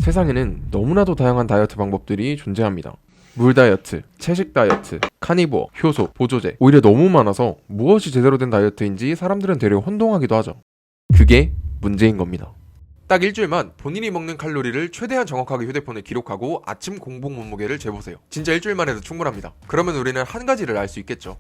세상에는 너무나도 다양한 다이어트 방법들이 존재합니다. 물 다이어트, 채식 다이어트, 카니보어, 효소, 보조제, 오히려 너무 많아서 무엇이 제대로 된 다이어트인지 사람들은 되려 혼동하기도 하죠. 그게 문제인 겁니다. 딱 일주일만 본인이 먹는 칼로리를 최대한 정확하게 휴대폰에 기록하고 아침 공복 몸무게를 재보세요. 진짜 일주일만 해도 충분합니다. 그러면 우리는 한 가지를 알 수 있겠죠.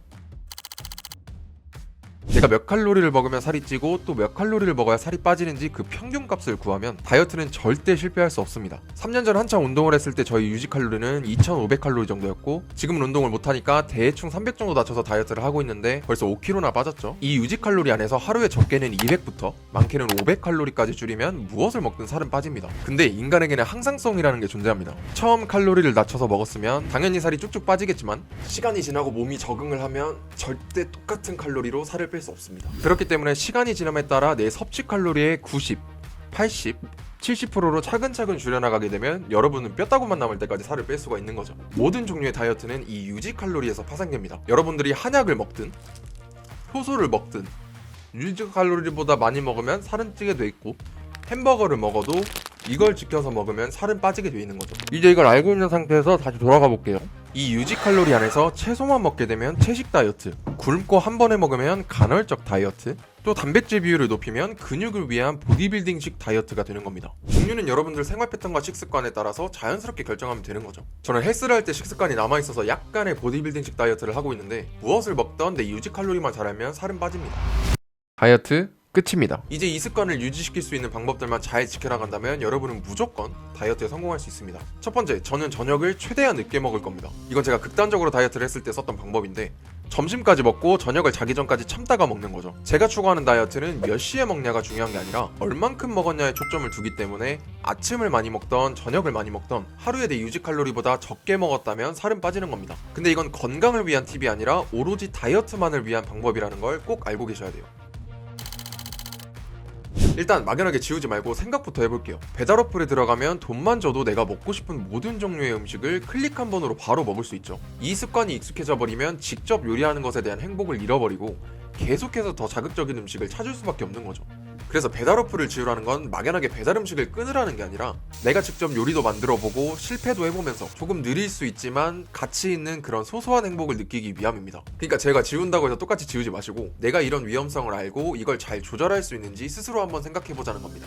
내가 몇 칼로리를 먹으면 살이 찌고 또 몇 칼로리를 먹어야 살이 빠지는지 그 평균값을 구하면 다이어트는 절대 실패할 수 없습니다. 3년 전 한창 운동을 했을 때 저희 유지 칼로리는 2,500칼로리 정도였고 지금은 운동을 못하니까 대충 300 정도 낮춰서 다이어트를 하고 있는데 벌써 5kg나 빠졌죠. 이 유지 칼로리 안에서 하루에 적게는 200부터 많게는 500칼로리까지 줄이면 무엇을 먹든 살은 빠집니다. 근데 인간에게는 항상성이라는 게 존재합니다. 처음 칼로리를 낮춰서 먹었으면 당연히 살이 쭉쭉 빠지겠지만 시간이 지나고 몸이 적응을 하면 절대 똑같은 칼로리로 살을 뺄 수 없습니다. 그렇기 때문에 시간이 지남에 따라 내 섭취 칼로리의 90, 80, 70%로 차근차근 줄여나가게 되면 여러분은 뼈다구만 남을 때까지 살을 뺄 수가 있는 거죠. 모든 종류의 다이어트는 이 유지 칼로리에서 파생됩니다. 여러분들이 한약을 먹든 효소를 먹든 유지 칼로리보다 많이 먹으면 살은 찌게 돼 있고 햄버거를 먹어도 이걸 지켜서 먹으면 살은 빠지게 돼 있는 거죠. 이제 이걸 알고 있는 상태에서 다시 돌아가 볼게요. 이 유지 칼로리 안에서 채소만 먹게 되면 채식 다이어트, 굶고 한 번에 먹으면 간헐적 다이어트, 또 단백질 비율을 높이면 근육을 위한 보디빌딩식 다이어트가 되는 겁니다. 종류는 여러분들 생활 패턴과 식습관에 따라서 자연스럽게 결정하면 되는 거죠. 저는 헬스를 할 때 식습관이 남아있어서 약간의 보디빌딩식 다이어트를 하고 있는데 무엇을 먹던 내 유지 칼로리만 잘하면 살은 빠집니다. 다이어트 끝입니다. 이제 이 습관을 유지시킬 수 있는 방법들만 잘 지켜나간다면 여러분은 무조건 다이어트에 성공할 수 있습니다. 첫 번째, 저는 저녁을 최대한 늦게 먹을 겁니다. 이건 제가 극단적으로 다이어트를 했을 때 썼던 방법인데 점심까지 먹고 저녁을 자기 전까지 참다가 먹는 거죠. 제가 추구하는 다이어트는 몇 시에 먹냐가 중요한 게 아니라 얼만큼 먹었냐에 초점을 두기 때문에 아침을 많이 먹던 저녁을 많이 먹던 하루에 내 유지 칼로리보다 적게 먹었다면 살은 빠지는 겁니다. 근데 이건 건강을 위한 팁이 아니라 오로지 다이어트만을 위한 방법이라는 걸 꼭 알고 계셔야 돼요. 일단 막연하게 지우지 말고 생각부터 해볼게요. 배달 어플에 들어가면 돈만 줘도 내가 먹고 싶은 모든 종류의 음식을 클릭 한 번으로 바로 먹을 수 있죠. 이 습관이 익숙해져 버리면 직접 요리하는 것에 대한 행복을 잃어버리고 계속해서 더 자극적인 음식을 찾을 수밖에 없는 거죠. 그래서 배달 어플을 지우라는 건 막연하게 배달 음식을 끊으라는 게 아니라 내가 직접 요리도 만들어보고 실패도 해보면서 조금 느릴 수 있지만 가치 있는 그런 소소한 행복을 느끼기 위함입니다. 그러니까 제가 지운다고 해서 똑같이 지우지 마시고 내가 이런 위험성을 알고 이걸 잘 조절할 수 있는지 스스로 한번 생각해보자는 겁니다.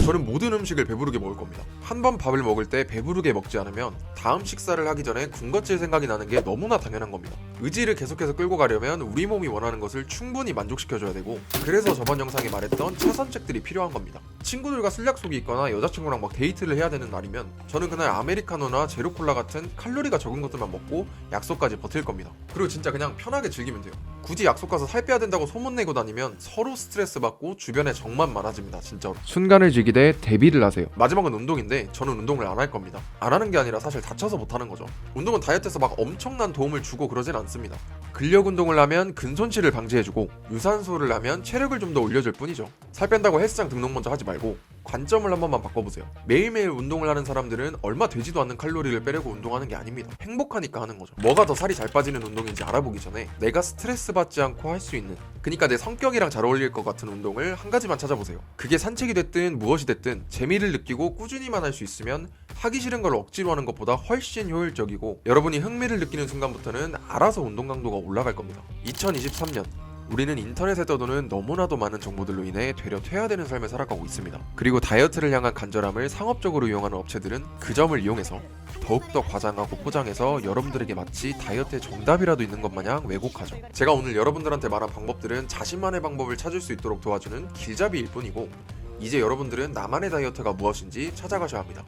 저는 모든 음식을 배부르게 먹을 겁니다. 한 번 밥을 먹을 때 배부르게 먹지 않으면 다음 식사를 하기 전에 군것질 생각이 나는 게 너무나 당연한 겁니다. 의지를 계속해서 끌고 가려면 우리 몸이 원하는 것을 충분히 만족시켜줘야 되고 그래서 저번 영상에 말했던 차선책들이 필요한 겁니다. 친구들과 술 약속이 있거나 여자친구랑 막 데이트를 해야 되는 날이면 저는 그날 아메리카노나 제로콜라 같은 칼로리가 적은 것들만 먹고 약속까지 버틸 겁니다. 그리고 진짜 그냥 편하게 즐기면 돼요. 굳이 약속 가서 살 빼야 된다고 소문내고 다니면 서로 스트레스 받고 주변에 적만 많아집니다. 진짜로. 순간을 즐기되 대비를 하세요. 마지막은 운동인데 저는 운동을 안 할 겁니다. 안 하는 게 아니라 사실 다쳐서 못 하는 거죠. 운동은 다이어트에서 막 엄청난 도움을 주고 그러진 않습니다. 근력 운동을 하면 근손실을 방지해주고 유산소를 하면 체력을 좀 더 올려줄 뿐이죠. 살 뺀다고 헬스장 등록 먼저 하지 말고 관점을 한 번만 바꿔보세요. 매일매일 운동을 하는 사람들은 얼마 되지도 않는 칼로리를 빼려고 운동하는 게 아닙니다. 행복하니까 하는 거죠. 뭐가 더 살이 잘 빠지는 운동인지 알아보기 전에 내가 스트레스 받지 않고 할 수 있는, 그러니까 내 성격이랑 잘 어울릴 것 같은 운동을 한 가지만 찾아보세요. 그게 산책이 됐든 무엇이 됐든 재미를 느끼고 꾸준히만 할 수 있으면 하기 싫은 걸 억지로 하는 것보다 훨씬 효율적이고 여러분이 흥미를 느끼는 순간부터는 알아서 운동 강도가 올라갈 겁니다. 2023년 우리는 인터넷에 떠도는 너무나도 많은 정보들로 인해 되려 퇴화되는 삶을 살아가고 있습니다. 그리고 다이어트를 향한 간절함을 상업적으로 이용하는 업체들은 그 점을 이용해서 더욱더 과장하고 포장해서 여러분들에게 마치 다이어트의 정답이라도 있는 것 마냥 왜곡하죠. 제가 오늘 여러분들한테 말한 방법들은 자신만의 방법을 찾을 수 있도록 도와주는 길잡이일 뿐이고 이제 여러분들은 나만의 다이어트가 무엇인지 찾아가셔야 합니다.